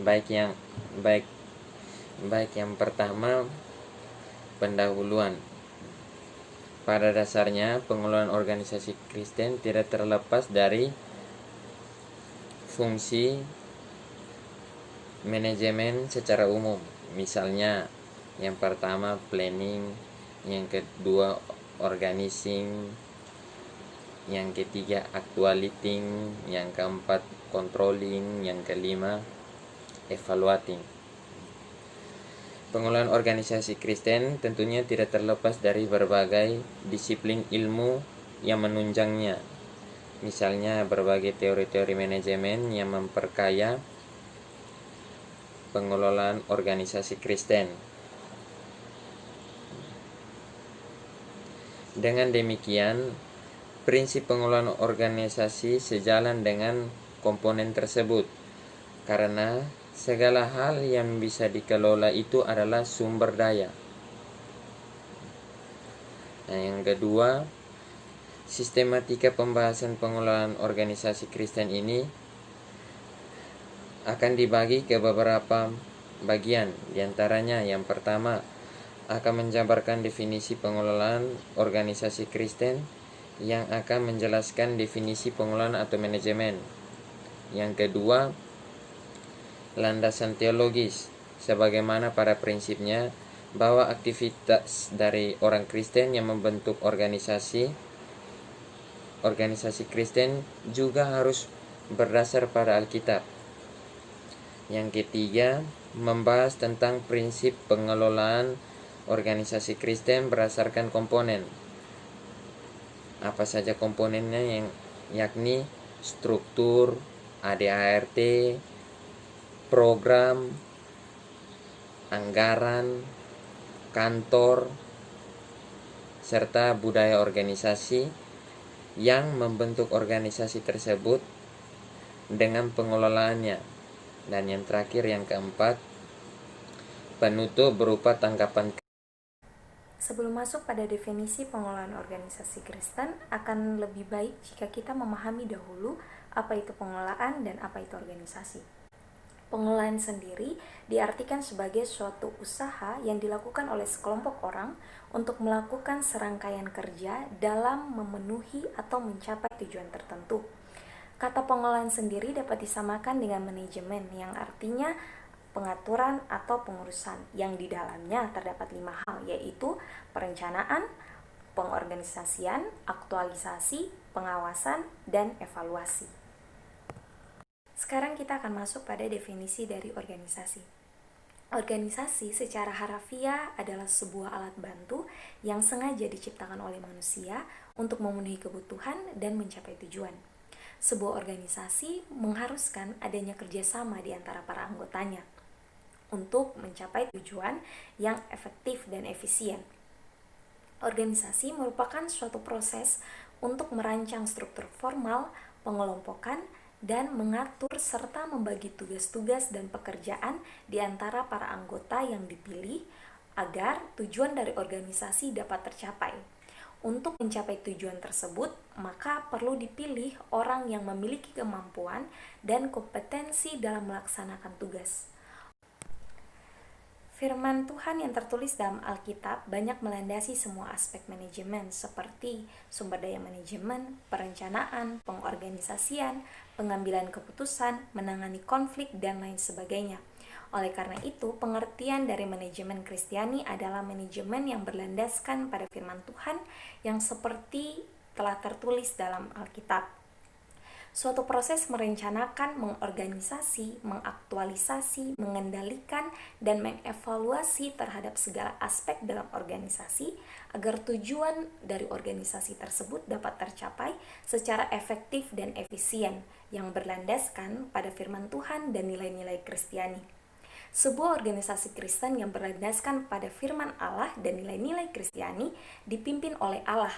baik yang baik baik yang pertama, pendahuluan. Pada dasarnya, pengelolaan organisasi Kristen tidak terlepas dari fungsi manajemen secara umum. Misalnya, yang pertama planning, yang kedua organizing, yang ketiga actuating, yang keempat controlling, yang kelima evaluating. Pengelolaan organisasi Kristen tentunya tidak terlepas dari berbagai disiplin ilmu yang menunjangnya. Misalnya berbagai teori-teori manajemen yang memperkaya pengelolaan organisasi Kristen. Dengan demikian, prinsip pengelolaan organisasi sejalan dengan komponen tersebut, karena segala hal yang bisa dikelola itu adalah sumber daya. Nah, yang kedua, sistematika pembahasan pengelolaan organisasi Kristen ini akan dibagi ke beberapa bagian. Di antaranya, yang pertama, akan menjabarkan definisi pengelolaan organisasi Kristen yang akan menjelaskan definisi pengelolaan atau manajemen. Yang kedua, landasan teologis, sebagaimana pada prinsipnya bahwa aktivitas dari orang Kristen yang membentuk organisasi Kristen juga harus berdasar pada Alkitab. Yang ketiga, membahas tentang prinsip pengelolaan organisasi Kristen berdasarkan komponen. Apa saja komponennya, yakni struktur, ADART, program, anggaran, kantor, serta budaya organisasi yang membentuk organisasi tersebut dengan pengelolaannya. Dan yang terakhir, yang keempat, penutup berupa tanggapan. Sebelum masuk pada definisi pengelolaan organisasi Kristen, akan lebih baik jika kita memahami dahulu apa itu pengelolaan dan apa itu organisasi. Pengelolaan sendiri diartikan sebagai suatu usaha yang dilakukan oleh sekelompok orang untuk melakukan serangkaian kerja dalam memenuhi atau mencapai tujuan tertentu. Kata pengelolaan sendiri dapat disamakan dengan manajemen, yang artinya pengaturan atau pengurusan, yang di dalamnya terdapat 5 hal, yaitu perencanaan, pengorganisasian, aktualisasi, pengawasan, dan evaluasi. Sekarang kita akan masuk pada definisi dari organisasi. Organisasi secara harafiah adalah sebuah alat bantu yang sengaja diciptakan oleh manusia untuk memenuhi kebutuhan dan mencapai tujuan. Sebuah organisasi mengharuskan adanya kerjasama di antara para anggotanya untuk mencapai tujuan yang efektif dan efisien. Organisasi merupakan suatu proses untuk merancang struktur formal, pengelompokan, dan mengatur serta membagi tugas-tugas dan pekerjaan di antara para anggota yang dipilih agar tujuan dari organisasi dapat tercapai. Untuk mencapai tujuan tersebut, maka perlu dipilih orang yang memiliki kemampuan dan kompetensi dalam melaksanakan tugas. Firman Tuhan yang tertulis dalam Alkitab banyak melandasi semua aspek manajemen seperti sumber daya manajemen, perencanaan, pengorganisasian, pengambilan keputusan, menangani konflik, dan lain sebagainya. Oleh karena itu, pengertian dari manajemen Kristiani adalah manajemen yang berlandaskan pada firman Tuhan yang seperti telah tertulis dalam Alkitab. Suatu proses merencanakan, mengorganisasi, mengaktualisasi, mengendalikan, dan mengevaluasi terhadap segala aspek dalam organisasi agar tujuan dari organisasi tersebut dapat tercapai secara efektif dan efisien yang berlandaskan pada firman Tuhan dan nilai-nilai Kristiani. Sebuah organisasi Kristen yang berlandaskan pada firman Allah dan nilai-nilai Kristiani dipimpin oleh Allah.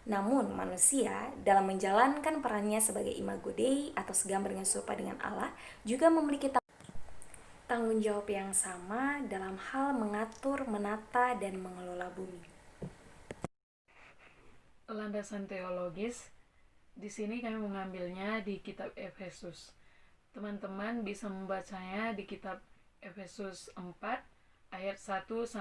Namun manusia dalam menjalankan perannya sebagai imago Dei atau segambar dengan serupa dengan Allah juga memiliki tanggung jawab yang sama dalam hal mengatur, menata, dan mengelola bumi. Landasan teologis di sini kami mengambilnya di kitab Efesus Teman-teman bisa membacanya di kitab Efesus 4 ayat 1-16.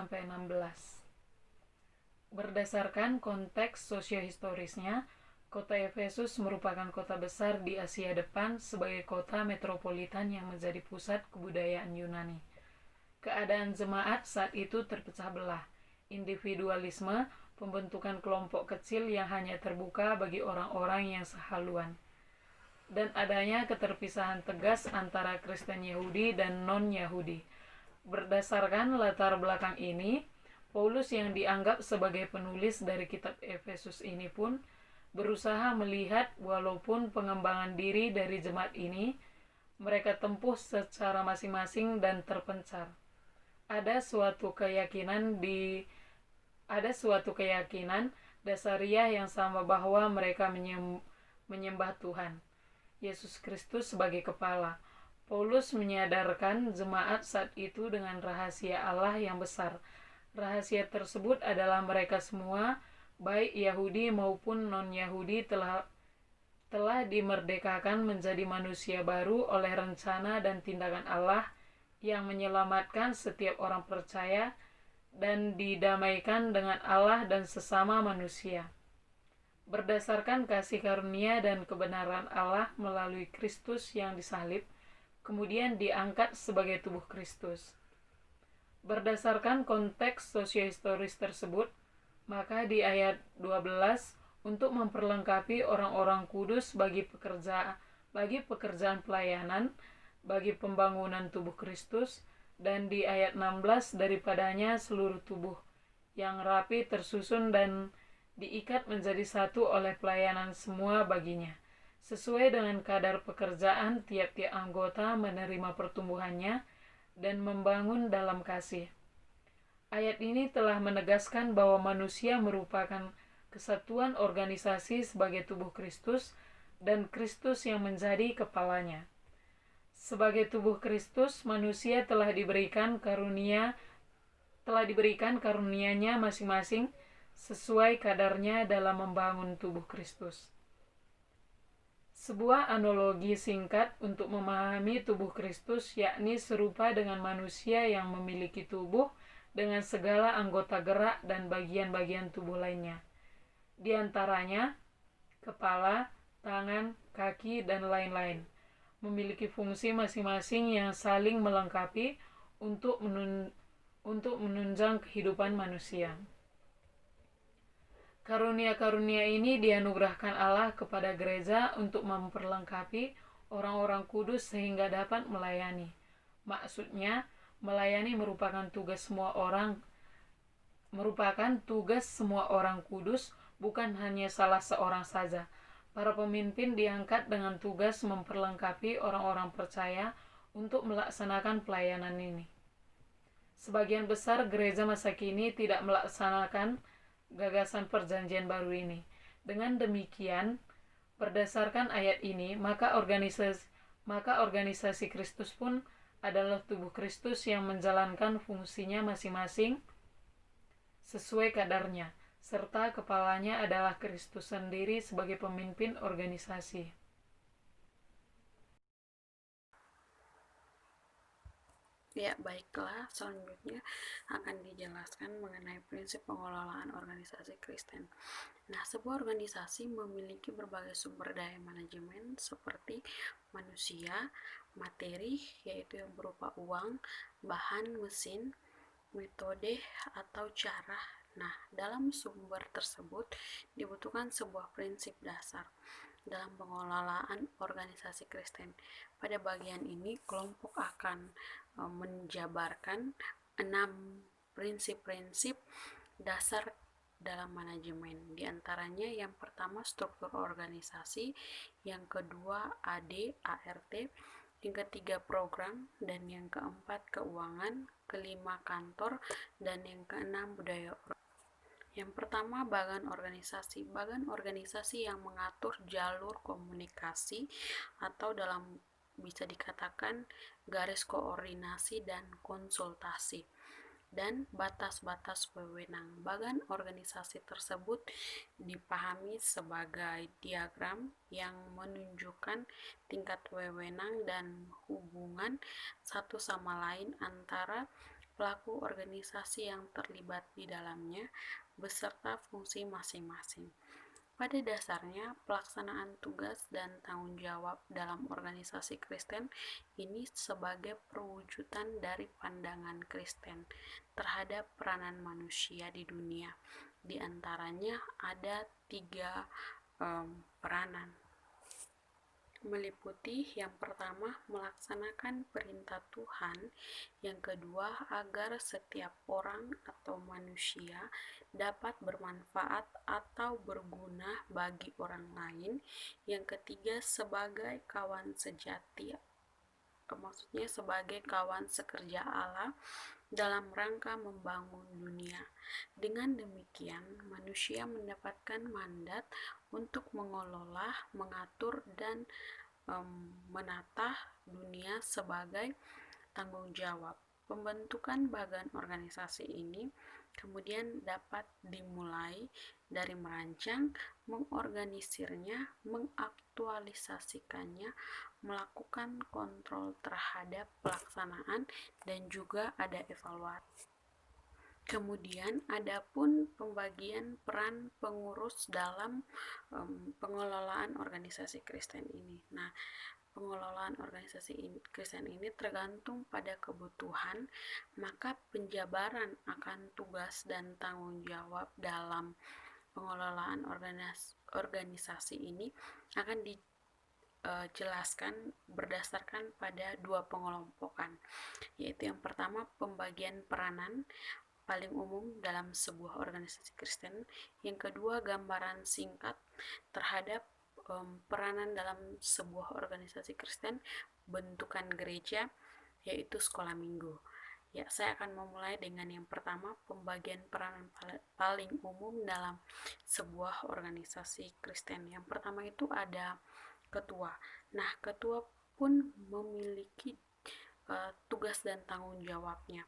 Berdasarkan konteks sosiohistorisnya, kota Efesus merupakan kota besar di Asia Depan sebagai kota metropolitan yang menjadi pusat kebudayaan Yunani. Keadaan jemaat saat itu terpecah belah. Individualisme, pembentukan kelompok kecil yang hanya terbuka bagi orang-orang yang sehaluan, dan adanya keterpisahan tegas antara Kristen Yahudi dan non-Yahudi. Berdasarkan latar belakang ini, Paulus yang dianggap sebagai penulis dari kitab Efesus ini pun berusaha melihat walaupun pengembangan diri dari jemaat ini mereka tempuh secara masing-masing dan terpencar. Ada suatu keyakinan dasariah yang sama bahwa mereka menyembah Tuhan Yesus Kristus sebagai kepala. Paulus menyadarkan jemaat saat itu dengan rahasia Allah yang besar. Rahasia tersebut adalah mereka semua, baik Yahudi maupun non-Yahudi, telah dimerdekakan menjadi manusia baru oleh rencana dan tindakan Allah yang menyelamatkan setiap orang percaya dan didamaikan dengan Allah dan sesama manusia. Berdasarkan kasih karunia dan kebenaran Allah melalui Kristus yang disalib, kemudian diangkat sebagai tubuh Kristus. Berdasarkan konteks sosiohistoris tersebut, maka di ayat 12, untuk memperlengkapi orang-orang kudus bagi pekerjaan pelayanan, bagi pembangunan tubuh Kristus, dan di ayat 16, daripadanya seluruh tubuh yang rapi tersusun dan diikat menjadi satu oleh pelayanan semua baginya. Sesuai dengan kadar pekerjaan, tiap-tiap anggota menerima pertumbuhannya dan membangun dalam kasih. Ayat ini telah menegaskan bahwa manusia merupakan kesatuan organisasi sebagai tubuh Kristus dan Kristus yang menjadi kepalanya. Sebagai tubuh Kristus, manusia telah diberikan karunia-Nya masing-masing sesuai kadarnya dalam membangun tubuh Kristus. Sebuah analogi singkat untuk memahami tubuh Kristus yakni serupa dengan manusia yang memiliki tubuh dengan segala anggota gerak dan bagian-bagian tubuh lainnya. Di antaranya kepala, tangan, kaki, dan lain-lain, memiliki fungsi masing-masing yang saling melengkapi untuk menunjang kehidupan manusia. Karunia-karunia ini dianugerahkan Allah kepada gereja untuk memperlengkapi orang-orang kudus sehingga dapat melayani. Maksudnya, melayani merupakan tugas semua orang kudus, bukan hanya salah seorang saja. Para pemimpin diangkat dengan tugas memperlengkapi orang-orang percaya untuk melaksanakan pelayanan ini. Sebagian besar gereja masa kini tidak melaksanakan gagasan perjanjian baru ini. Dengan demikian, berdasarkan ayat ini, maka organisasi Kristus pun adalah tubuh Kristus yang menjalankan fungsinya masing-masing sesuai kadarnya, serta kepalanya adalah Kristus sendiri sebagai pemimpin organisasi. Ya, baiklah, selanjutnya akan dijelaskan mengenai prinsip pengelolaan organisasi Kristen. Nah, sebuah organisasi memiliki berbagai sumber daya manajemen seperti manusia, materi, yaitu yang berupa uang, bahan, mesin, metode, atau cara. Nah, dalam sumber tersebut dibutuhkan sebuah prinsip dasar dalam pengelolaan organisasi Kristen. Pada bagian ini, kelompok akan menjabarkan 6 prinsip-prinsip dasar dalam manajemen. Di antaranya yang pertama struktur organisasi, yang kedua AD, ART, yang ketiga program, dan yang keempat keuangan, kelima kantor, dan yang keenam budaya. Yang pertama, bagan organisasi. Bagan organisasi yang mengatur jalur komunikasi atau bisa dikatakan garis koordinasi dan konsultasi. dan batas-batas wewenang. Bagan organisasi tersebut dipahami sebagai diagram yang menunjukkan tingkat wewenang dan hubungan satu sama lain antara pelaku organisasi yang terlibat di dalamnya beserta fungsi masing-masing. Pada dasarnya, pelaksanaan tugas dan tanggung jawab dalam organisasi Kristen ini sebagai perwujudan dari pandangan Kristen terhadap peranan manusia di dunia. Di antaranya ada 3 peranan, meliputi yang pertama melaksanakan perintah Tuhan, yang kedua agar setiap orang atau manusia dapat bermanfaat atau berguna bagi orang lain, yang ketiga sebagai kawan sejati, maksudnya sebagai kawan sekerja Allah dalam rangka membangun dunia. Dengan demikian, manusia mendapatkan mandat untuk mengelola, mengatur, dan menata dunia sebagai tanggung jawab. Pembentukan bagan organisasi ini kemudian dapat dimulai dari merancang, mengorganisirnya, mengaktualisasikannya, melakukan kontrol terhadap pelaksanaan, dan juga ada evaluasi. Kemudian adapun pembagian peran pengurus dalam pengelolaan organisasi Kristen ini. Nah, pengelolaan organisasi Kristen ini tergantung pada kebutuhan, maka penjabaran akan tugas dan tanggung jawab dalam pengelolaan organisasi ini akan dijelaskan berdasarkan pada 2 pengelompokan, yaitu yang pertama pembagian peranan paling umum dalam sebuah organisasi Kristen, yang kedua gambaran singkat terhadap peranan dalam sebuah organisasi Kristen bentukan gereja, yaitu sekolah minggu. Ya, saya akan memulai dengan yang pertama, pembagian peranan paling umum dalam sebuah organisasi Kristen. Yang pertama itu ada ketua. Nah, ketua pun memiliki tugas dan tanggung jawabnya.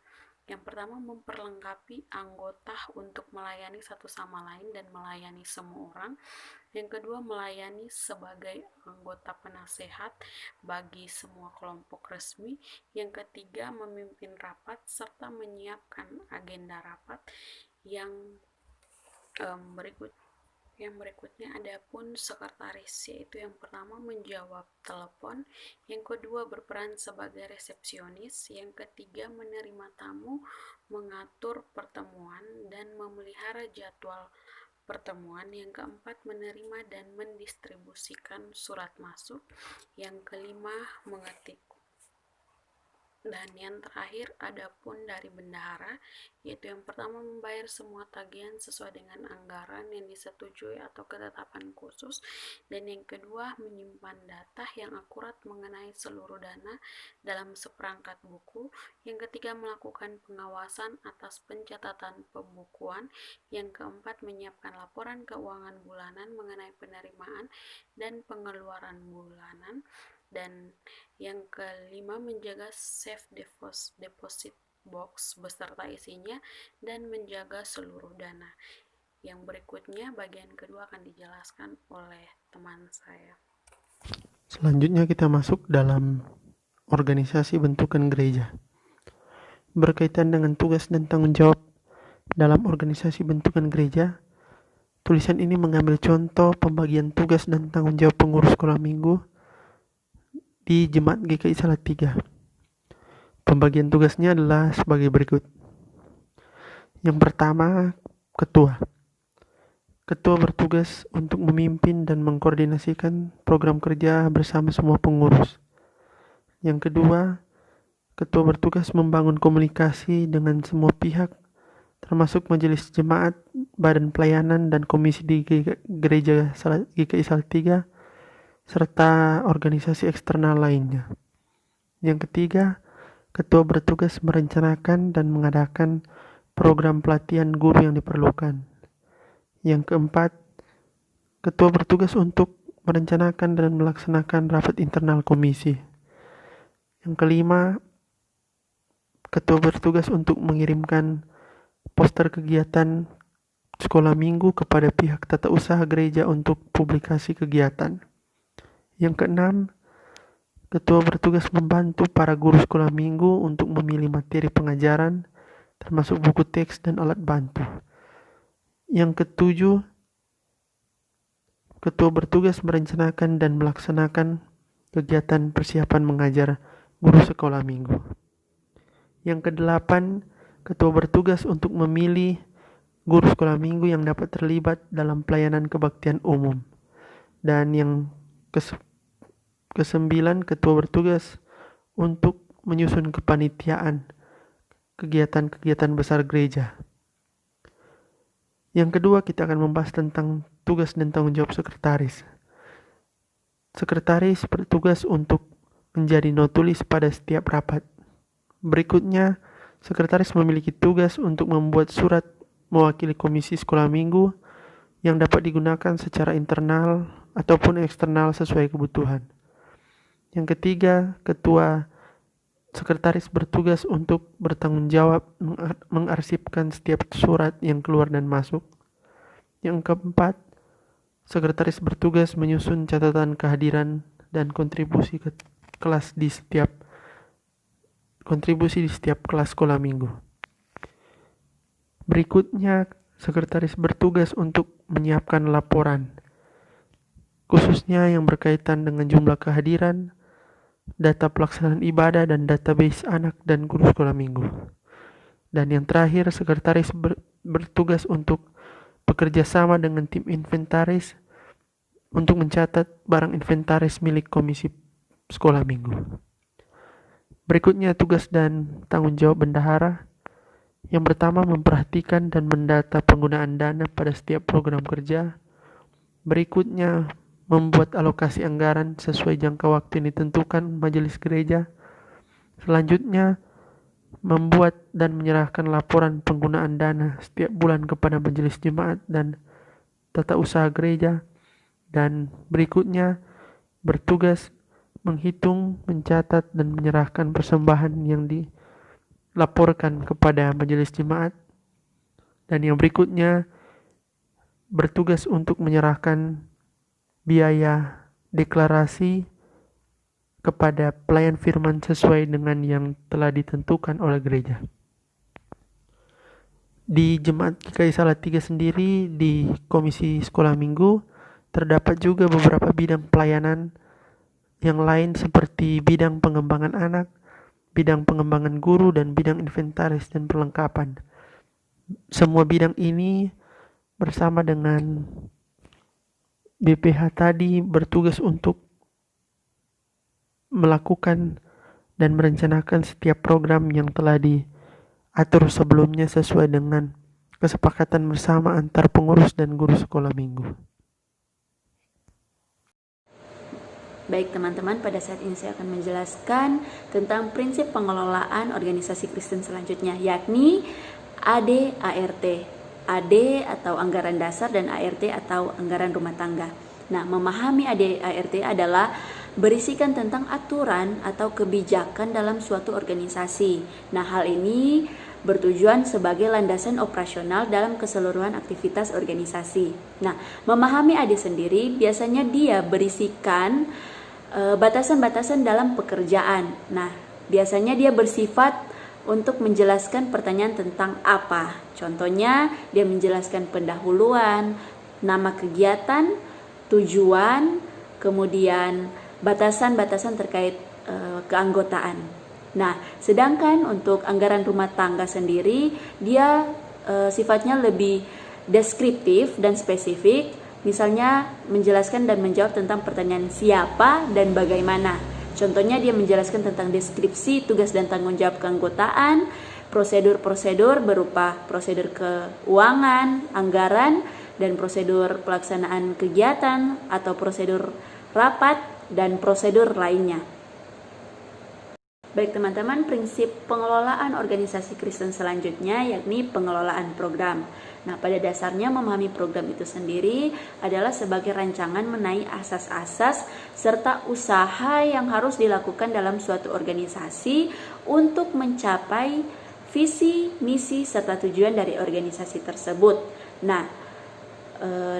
Yang pertama, memperlengkapi anggota untuk melayani satu sama lain dan melayani semua orang. Yang kedua, melayani sebagai anggota penasehat bagi semua kelompok resmi. Yang ketiga, memimpin rapat serta menyiapkan agenda rapat. Yang berikutnya adapun sekretaris, yaitu yang pertama menjawab telepon, yang kedua berperan sebagai resepsionis, yang ketiga menerima tamu, mengatur pertemuan dan memelihara jadwal pertemuan, yang keempat menerima dan mendistribusikan surat masuk, yang kelima mengetik. Dan yang terakhir adapun dari bendahara, yaitu yang pertama membayar semua tagihan sesuai dengan anggaran yang disetujui atau ketetapan khusus, dan yang kedua menyimpan data yang akurat mengenai seluruh dana dalam seperangkat buku, yang ketiga melakukan pengawasan atas pencatatan pembukuan, yang keempat menyiapkan laporan keuangan bulanan mengenai penerimaan dan pengeluaran bulanan, dan yang kelima menjaga safe deposit box beserta isinya dan menjaga seluruh dana. Yang berikutnya bagian kedua akan dijelaskan oleh teman saya. Selanjutnya kita masuk dalam organisasi bentukan gereja. Berkaitan dengan tugas dan tanggung jawab dalam organisasi bentukan gereja, tulisan ini mengambil contoh pembagian tugas dan tanggung jawab pengurus sekolah minggu di Jemaat GKI Salatiga. Pembagian tugasnya adalah sebagai berikut. Yang pertama, ketua. Ketua bertugas untuk memimpin dan mengkoordinasikan program kerja bersama semua pengurus. Yang kedua, ketua bertugas membangun komunikasi dengan semua pihak, termasuk majelis jemaat, badan pelayanan, dan komisi di gereja GKI Salatiga, serta organisasi eksternal lainnya. Yang ketiga, ketua bertugas merencanakan dan mengadakan program pelatihan guru yang diperlukan. Yang keempat, ketua bertugas untuk merencanakan dan melaksanakan rapat internal komisi. Yang kelima, ketua bertugas untuk mengirimkan poster kegiatan sekolah minggu kepada pihak tata usaha gereja untuk publikasi kegiatan. Yang keenam, ketua bertugas membantu para guru sekolah minggu untuk memilih materi pengajaran, termasuk buku teks dan alat bantu. Yang ketujuh, ketua bertugas merencanakan dan melaksanakan kegiatan persiapan mengajar guru sekolah minggu. Yang kedelapan, ketua bertugas untuk memilih guru sekolah minggu yang dapat terlibat dalam pelayanan kebaktian umum. Dan yang kesembilan, ketua bertugas untuk menyusun kepanitiaan kegiatan-kegiatan besar gereja. Yang kedua, kita akan membahas tentang tugas dan tanggung jawab sekretaris. Sekretaris bertugas untuk menjadi notulis pada setiap rapat. Berikutnya, sekretaris memiliki tugas untuk membuat surat mewakili komisi sekolah minggu yang dapat digunakan secara internal ataupun eksternal sesuai kebutuhan. Yang ketiga, ketua sekretaris bertugas untuk bertanggung jawab mengarsipkan setiap surat yang keluar dan masuk. Yang keempat, sekretaris bertugas menyusun catatan kehadiran dan kontribusi di setiap kelas sekolah minggu. Berikutnya, sekretaris bertugas untuk menyiapkan laporan, khususnya yang berkaitan dengan jumlah kehadiran, data pelaksanaan ibadah, dan database anak dan guru sekolah minggu. Dan yang terakhir, sekretaris bertugas untuk bekerja sama dengan tim inventaris untuk mencatat barang inventaris milik komisi sekolah minggu. Berikutnya, tugas dan tanggung jawab bendahara. Yang pertama, memperhatikan dan mendata penggunaan dana pada setiap program kerja. Berikutnya, membuat alokasi anggaran sesuai jangka waktu yang ditentukan majelis gereja. Selanjutnya, membuat dan menyerahkan laporan penggunaan dana setiap bulan kepada majelis jemaat dan tata usaha gereja. Dan berikutnya, bertugas menghitung, mencatat, dan menyerahkan persembahan yang dilaporkan kepada majelis jemaat. Dan yang berikutnya, bertugas untuk menyerahkan biaya deklarasi kepada pelayan firman sesuai dengan yang telah ditentukan oleh gereja. Di Jemaat GKI Salatiga sendiri, di komisi sekolah minggu, terdapat juga beberapa bidang pelayanan yang lain seperti bidang pengembangan anak, bidang pengembangan guru, dan bidang inventaris dan perlengkapan. Semua bidang ini bersama dengan BPH tadi bertugas untuk melakukan dan merencanakan setiap program yang telah diatur sebelumnya sesuai dengan kesepakatan bersama antar pengurus dan guru sekolah minggu. Baik teman-teman, pada saat ini saya akan menjelaskan tentang prinsip pengelolaan organisasi Kristen selanjutnya, yakni AD-ART. AD atau anggaran dasar dan ART atau anggaran rumah tangga. Nah, memahami AD-ART adalah berisikan tentang aturan atau kebijakan dalam suatu organisasi. Nah, hal ini bertujuan sebagai landasan operasional dalam keseluruhan aktivitas organisasi. Nah, memahami AD sendiri biasanya dia berisikan batasan-batasan dalam pekerjaan. Nah, biasanya dia bersifat untuk menjelaskan pertanyaan tentang apa. Contohnya, dia menjelaskan pendahuluan, nama kegiatan, tujuan, kemudian batasan-batasan terkait keanggotaan. Nah, sedangkan untuk anggaran rumah tangga sendiri, dia sifatnya lebih deskriptif dan spesifik. Misalnya menjelaskan dan menjawab tentang pertanyaan siapa dan bagaimana. Contohnya dia menjelaskan tentang deskripsi tugas dan tanggung jawab keanggotaan, prosedur-prosedur berupa prosedur keuangan, anggaran, dan prosedur pelaksanaan kegiatan atau prosedur rapat dan prosedur lainnya. Baik teman-teman, prinsip pengelolaan organisasi Kristen selanjutnya yakni pengelolaan program. Nah, pada dasarnya memahami program itu sendiri adalah sebagai rancangan mengenai asas-asas serta usaha yang harus dilakukan dalam suatu organisasi untuk mencapai visi, misi, serta tujuan dari organisasi tersebut. Nah,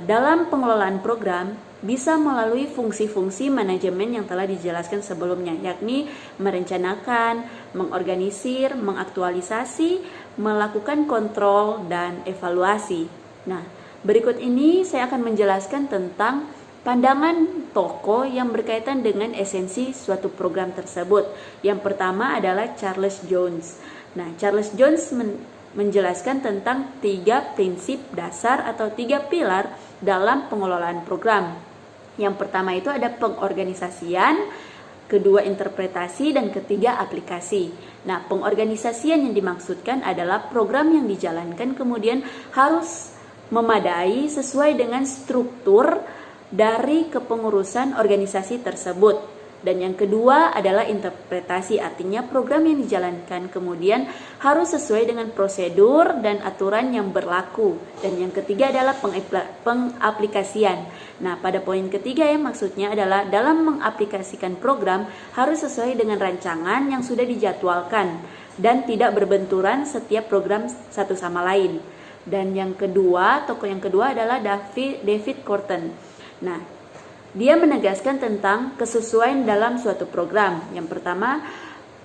dalam pengelolaan program bisa melalui fungsi-fungsi manajemen yang telah dijelaskan sebelumnya, yakni merencanakan, mengorganisir, mengaktualisasi, melakukan kontrol, dan evaluasi. Nah, berikut ini saya akan menjelaskan tentang pandangan Toko yang berkaitan dengan esensi suatu program tersebut. Yang pertama adalah Charles Jones. Nah, Charles Jones menjelaskan tentang 3 prinsip dasar atau 3 pilar dalam pengelolaan program. Yang pertama itu ada pengorganisasian, kedua interpretasi, dan ketiga aplikasi. Nah, pengorganisasian yang dimaksudkan adalah program yang dijalankan kemudian harus memadai sesuai dengan struktur dari kepengurusan organisasi tersebut. Dan yang kedua adalah interpretasi, artinya program yang dijalankan kemudian harus sesuai dengan prosedur dan aturan yang berlaku. Dan yang ketiga adalah pengaplikasian. Nah, pada poin ketiga yang maksudnya adalah dalam mengaplikasikan program harus sesuai dengan rancangan yang sudah dijadwalkan dan tidak berbenturan setiap program satu sama lain. Dan yang kedua, tokoh yang kedua adalah David Corton. Nah, dia menegaskan tentang kesesuaian dalam suatu program. Yang pertama,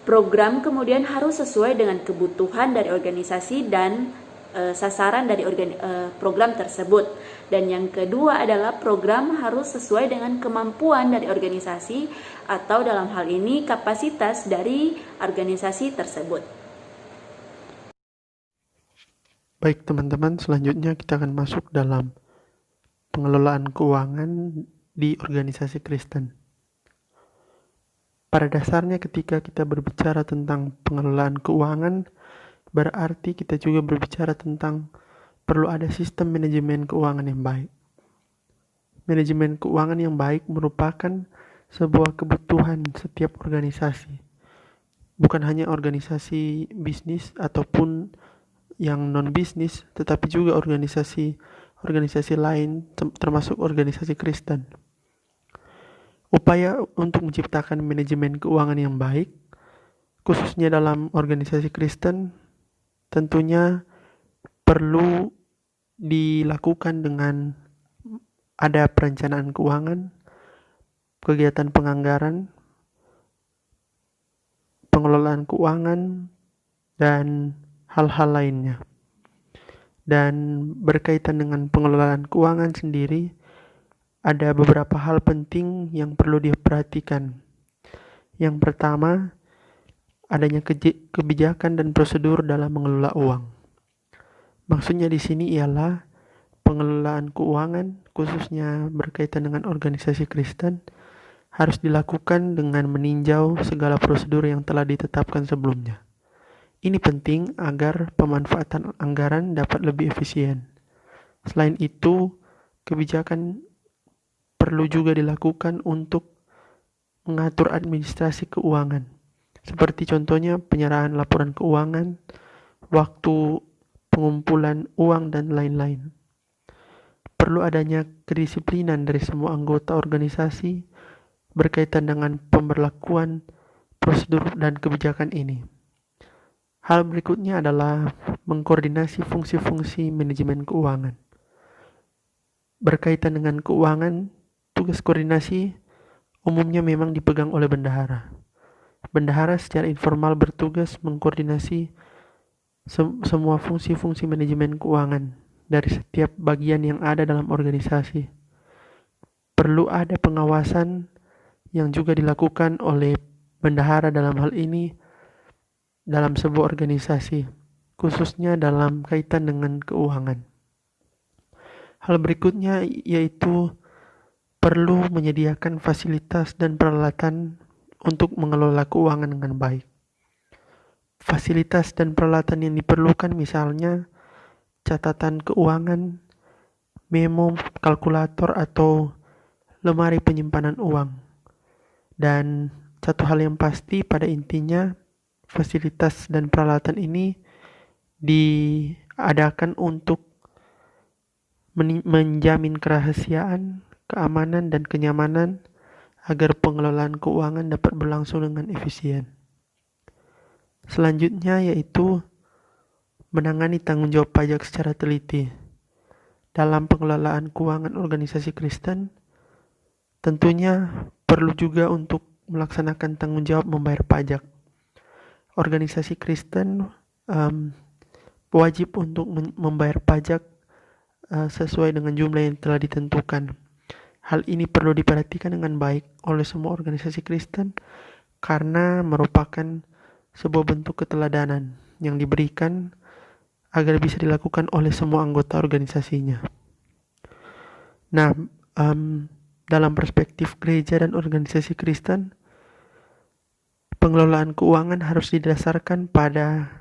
program kemudian harus sesuai dengan kebutuhan dari organisasi dan sasaran dari program tersebut. Dan yang kedua adalah program harus sesuai dengan kemampuan dari organisasi atau dalam hal ini kapasitas dari organisasi tersebut. Baik teman-teman, selanjutnya kita akan masuk dalam pengelolaan keuangan di organisasi Kristen. Pada dasarnya ketika kita berbicara tentang pengelolaan keuangan, berarti kita juga berbicara tentang perlu ada sistem manajemen keuangan yang baik. Manajemen keuangan yang baik merupakan sebuah kebutuhan setiap organisasi. Bukan hanya organisasi bisnis ataupun yang non-bisnis, tetapi juga organisasi lain termasuk organisasi Kristen. Upaya untuk menciptakan manajemen keuangan yang baik, khususnya dalam organisasi Kristen, tentunya perlu dilakukan dengan ada perencanaan keuangan, kegiatan penganggaran, pengelolaan keuangan, dan hal-hal lainnya. Dan berkaitan dengan pengelolaan keuangan sendiri, ada beberapa hal penting yang perlu diperhatikan. Yang pertama, adanya kebijakan dan prosedur dalam mengelola uang. Maksudnya di sini ialah pengelolaan keuangan, khususnya berkaitan dengan organisasi Kristen, harus dilakukan dengan meninjau segala prosedur yang telah ditetapkan sebelumnya. Ini penting agar pemanfaatan anggaran dapat lebih efisien. Selain itu, kebijakan perlu juga dilakukan untuk mengatur administrasi keuangan, seperti contohnya penyerahan laporan keuangan, waktu pengumpulan uang, dan lain-lain. Perlu adanya kedisiplinan dari semua anggota organisasi berkaitan dengan pemberlakuan prosedur dan kebijakan ini. Hal berikutnya adalah mengkoordinasi fungsi-fungsi manajemen keuangan. Berkaitan dengan keuangan, tugas koordinasi umumnya memang dipegang oleh bendahara. Bendahara secara informal bertugas mengkoordinasi semua fungsi-fungsi manajemen keuangan dari setiap bagian yang ada dalam organisasi. Perlu ada pengawasan yang juga dilakukan oleh bendahara dalam hal ini dalam sebuah organisasi, khususnya dalam kaitan dengan keuangan. Hal berikutnya yaitu perlu menyediakan fasilitas dan peralatan untuk mengelola keuangan dengan baik. Fasilitas dan peralatan yang diperlukan misalnya catatan keuangan, memo, kalkulator, atau lemari penyimpanan uang. Dan satu hal yang pasti pada intinya, fasilitas dan peralatan ini diadakan untuk menjamin kerahasiaan, keamanan, dan kenyamanan agar pengelolaan keuangan dapat berlangsung dengan efisien. Selanjutnya yaitu menangani tanggung jawab pajak secara teliti. Dalam pengelolaan keuangan organisasi Kristen, tentunya perlu juga untuk melaksanakan tanggung jawab membayar pajak. Organisasi Kristen wajib untuk membayar pajak sesuai dengan jumlah yang telah ditentukan. Hal ini perlu diperhatikan dengan baik oleh semua organisasi Kristen karena merupakan sebuah bentuk keteladanan yang diberikan agar bisa dilakukan oleh semua anggota organisasinya. Nah, dalam perspektif gereja dan organisasi Kristen, pengelolaan keuangan harus didasarkan pada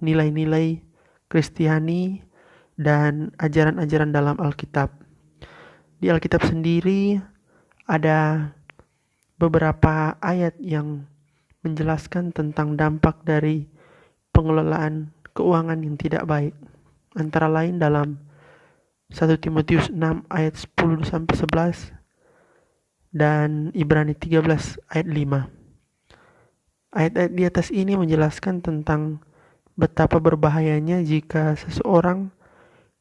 nilai-nilai Kristiani dan ajaran-ajaran dalam Alkitab. Di Alkitab sendiri ada beberapa ayat yang menjelaskan tentang dampak dari pengelolaan keuangan yang tidak baik. Antara lain dalam 1 Timotius 6 ayat 10-11 dan Ibrani 13 ayat 5. Ayat-ayat di atas ini menjelaskan tentang betapa berbahayanya jika seseorang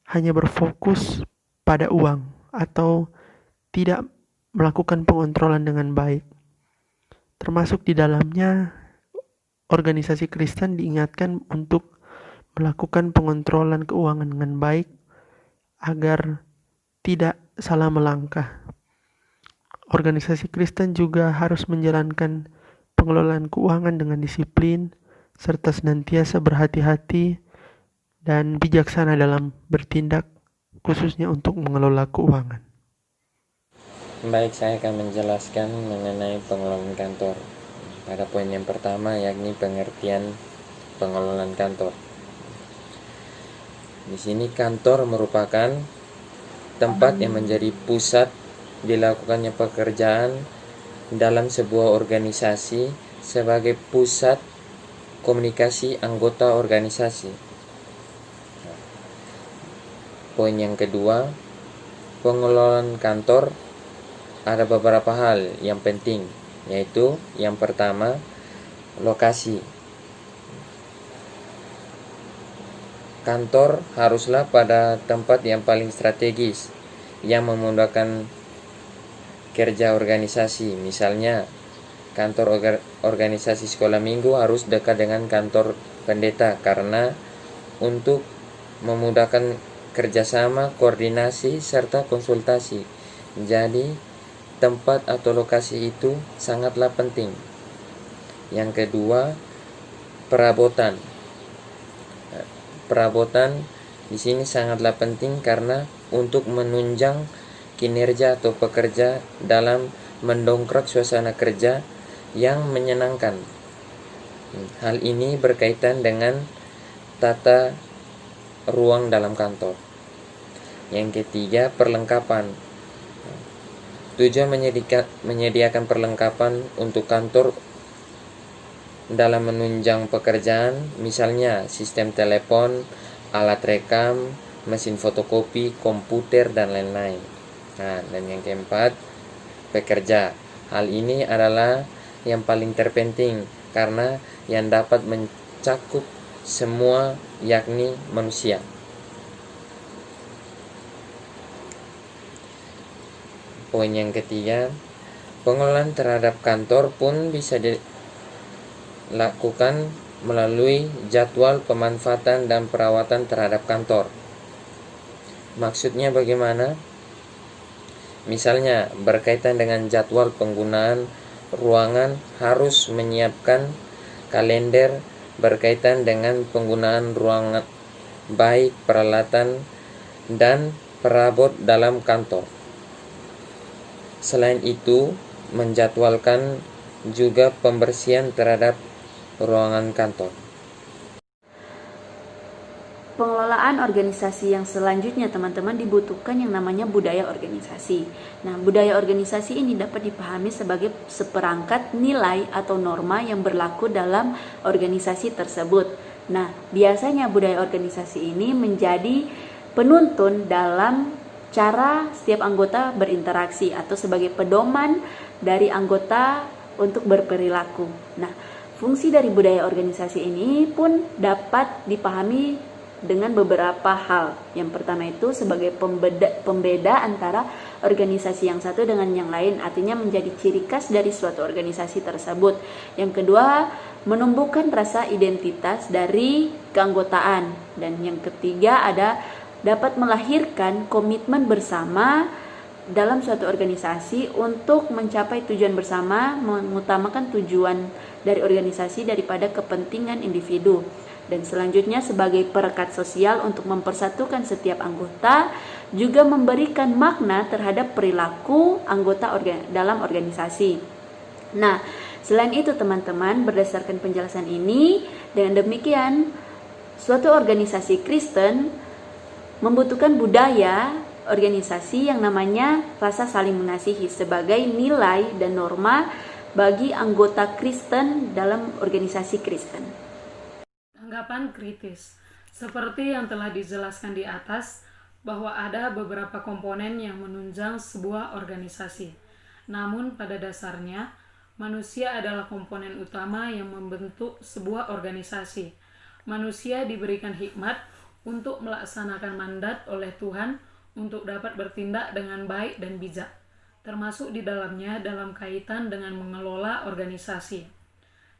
hanya berfokus pada uang atau tidak melakukan pengontrolan dengan baik. Termasuk di dalamnya, organisasi Kristen diingatkan untuk melakukan pengontrolan keuangan dengan baik agar tidak salah melangkah. Organisasi Kristen juga harus menjalankan pengelolaan keuangan dengan disiplin serta senantiasa berhati-hati dan bijaksana dalam bertindak, khususnya untuk mengelola keuangan. Baik, saya akan menjelaskan mengenai pengelolaan kantor. Pada poin yang pertama yakni pengertian pengelolaan kantor. Di sini kantor merupakan tempat yang menjadi pusat dilakukannya pekerjaan dalam sebuah organisasi sebagai pusat komunikasi anggota organisasi. Poin yang kedua, pengelolaan kantor ada beberapa hal yang penting, yaitu yang pertama, lokasi. Kantor haruslah pada tempat yang paling strategis yang memudahkan kerja organisasi. Misalnya, kantor organisasi sekolah minggu harus dekat dengan kantor pendeta karena untuk memudahkan kerjasama, koordinasi, serta konsultasi. Jadi, tempat atau lokasi itu sangatlah penting. Yang kedua, perabotan. Perabotan di sini sangatlah penting karena untuk menunjang kinerja atau pekerja dalam mendongkrak suasana kerja yang menyenangkan. Hal ini berkaitan dengan tata ruang dalam kantor. Yang ketiga, perlengkapan. Tujuan menyediakan perlengkapan untuk kantor dalam menunjang pekerjaan, misalnya sistem telepon, alat rekam, mesin fotokopi, komputer, dan lain-lain. Nah, dan yang keempat, pekerja. Hal ini adalah yang paling terpenting karena yang dapat mencakup semua, yakni manusia. Poin yang ketiga, pengelolaan terhadap kantor pun bisa dilakukan melalui jadwal pemanfaatan dan perawatan terhadap kantor. Maksudnya bagaimana? Misalnya berkaitan dengan jadwal penggunaan ruangan, harus menyiapkan kalender berkaitan dengan penggunaan ruangan, baik peralatan dan perabot dalam kantor. Selain itu, menjadwalkan juga pembersihan terhadap ruangan kantor. Pengelolaan organisasi yang selanjutnya teman-teman dibutuhkan yang namanya budaya organisasi. Nah, budaya organisasi ini dapat dipahami sebagai seperangkat nilai atau norma yang berlaku dalam organisasi tersebut. Nah, biasanya budaya organisasi ini menjadi penuntun dalam cara setiap anggota berinteraksi atau sebagai pedoman dari anggota untuk berperilaku. Nah, fungsi dari budaya organisasi ini pun dapat dipahami dengan beberapa hal. Yang pertama itu sebagai pembeda antara organisasi yang satu dengan yang lain, artinya menjadi ciri khas dari suatu organisasi tersebut. Yang kedua, menumbuhkan rasa identitas dari keanggotaan. Dan yang ketiga ada dapat melahirkan komitmen bersama dalam suatu organisasi untuk mencapai tujuan bersama, mengutamakan tujuan dari organisasi daripada kepentingan individu. Dan selanjutnya sebagai perekat sosial untuk mempersatukan setiap anggota, juga memberikan makna terhadap perilaku anggota dalam organisasi. Nah, selain itu teman-teman, berdasarkan penjelasan ini, dengan demikian suatu organisasi Kristen membutuhkan budaya organisasi yang namanya rasa saling mengasihi sebagai nilai dan norma bagi anggota Kristen dalam organisasi Kristen. Tanggapan kritis. Seperti yang telah dijelaskan di atas, bahwa ada beberapa komponen yang menunjang sebuah organisasi. Namun pada dasarnya, manusia adalah komponen utama yang membentuk sebuah organisasi. Manusia diberikan hikmat untuk melaksanakan mandat oleh Tuhan untuk dapat bertindak dengan baik dan bijak, termasuk di dalamnya dalam kaitan dengan mengelola organisasi.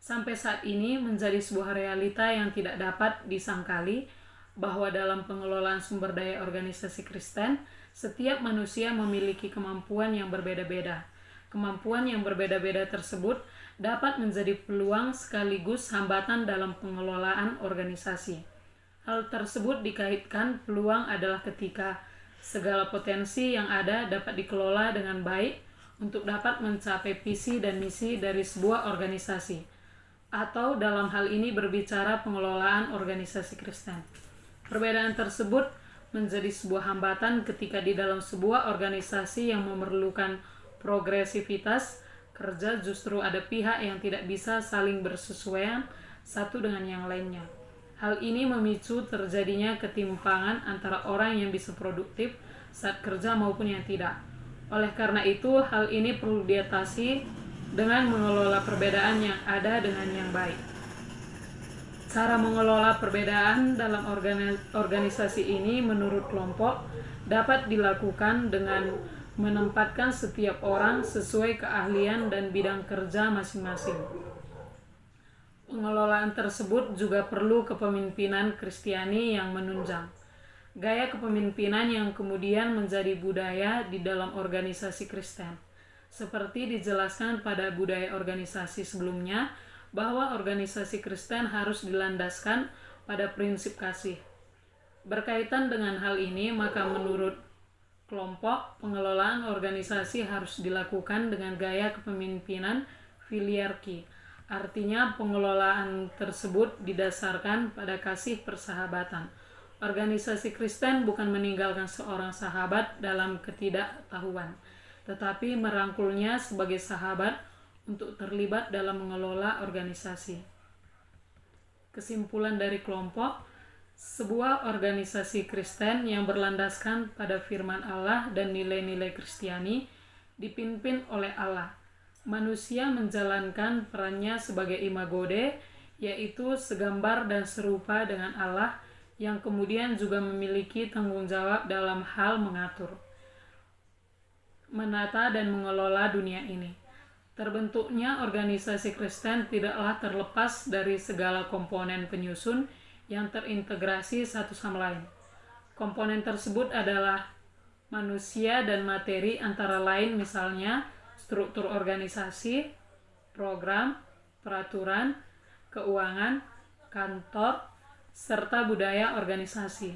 Sampai saat ini menjadi sebuah realita yang tidak dapat disangkali bahwa dalam pengelolaan sumber daya organisasi Kristen, setiap manusia memiliki kemampuan yang berbeda-beda. Kemampuan yang berbeda-beda tersebut dapat menjadi peluang sekaligus hambatan dalam pengelolaan organisasi. Hal tersebut dikaitkan peluang adalah ketika segala potensi yang ada dapat dikelola dengan baik untuk dapat mencapai visi dan misi dari sebuah organisasi. Atau dalam hal ini berbicara pengelolaan organisasi Kristen. Perbedaan tersebut menjadi sebuah hambatan ketika di dalam sebuah organisasi yang memerlukan progresivitas kerja justru ada pihak yang tidak bisa saling bersesuaian satu dengan yang lainnya. Hal ini memicu terjadinya ketimpangan antara orang yang bisa produktif saat kerja maupun yang tidak. Oleh karena itu, hal ini perlu diatasi dengan mengelola perbedaan yang ada dengan yang baik. Cara mengelola perbedaan dalam organisasi ini menurut kelompok dapat dilakukan dengan menempatkan setiap orang sesuai keahlian dan bidang kerja masing-masing. Pengelolaan tersebut juga perlu kepemimpinan Kristiani yang menunjang. Gaya kepemimpinan yang kemudian menjadi budaya di dalam organisasi Kristen. Seperti dijelaskan pada budaya organisasi sebelumnya, bahwa organisasi Kristen harus dilandaskan pada prinsip kasih. Berkaitan dengan hal ini, maka menurut kelompok, pengelolaan organisasi harus dilakukan dengan gaya kepemimpinan filiarki. Artinya, pengelolaan tersebut didasarkan pada kasih persahabatan. Organisasi Kristen bukan meninggalkan seorang sahabat dalam ketidaktahuan, tetapi merangkulnya sebagai sahabat untuk terlibat dalam mengelola organisasi. Kesimpulan dari kelompok, sebuah organisasi Kristen yang berlandaskan pada firman Allah dan nilai-nilai Kristiani dipimpin oleh Allah. Manusia menjalankan perannya sebagai imago Dei, yaitu segambar dan serupa dengan Allah, yang kemudian juga memiliki tanggung jawab dalam hal mengatur, menata dan mengelola dunia ini. Terbentuknya organisasi Kristen tidaklah terlepas dari segala komponen penyusun yang terintegrasi satu sama lain. Komponen tersebut adalah manusia dan materi, antara lain misalnya struktur organisasi, program, peraturan, keuangan, kantor, serta budaya organisasi.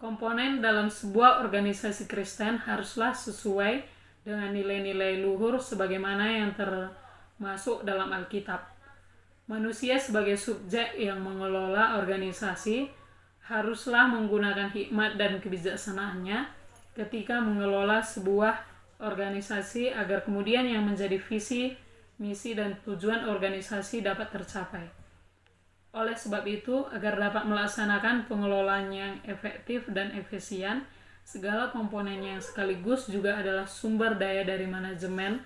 Komponen dalam sebuah organisasi Kristen haruslah sesuai dengan nilai-nilai luhur sebagaimana yang termasuk dalam Alkitab. Manusia sebagai subjek yang mengelola organisasi haruslah menggunakan hikmat dan kebijaksanaannya ketika mengelola sebuah organisasi agar kemudian yang menjadi visi, misi, dan tujuan organisasi dapat tercapai. Oleh sebab itu, agar dapat melaksanakan pengelolaan yang efektif dan efisien, Segala komponen yang sekaligus juga adalah sumber daya dari manajemen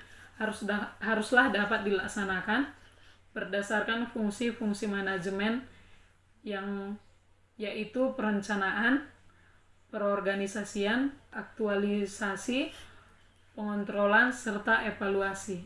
haruslah dapat dilaksanakan berdasarkan fungsi-fungsi manajemen yang yaitu perencanaan, perorganisasian, aktualisasi, pengontrolan, serta evaluasi.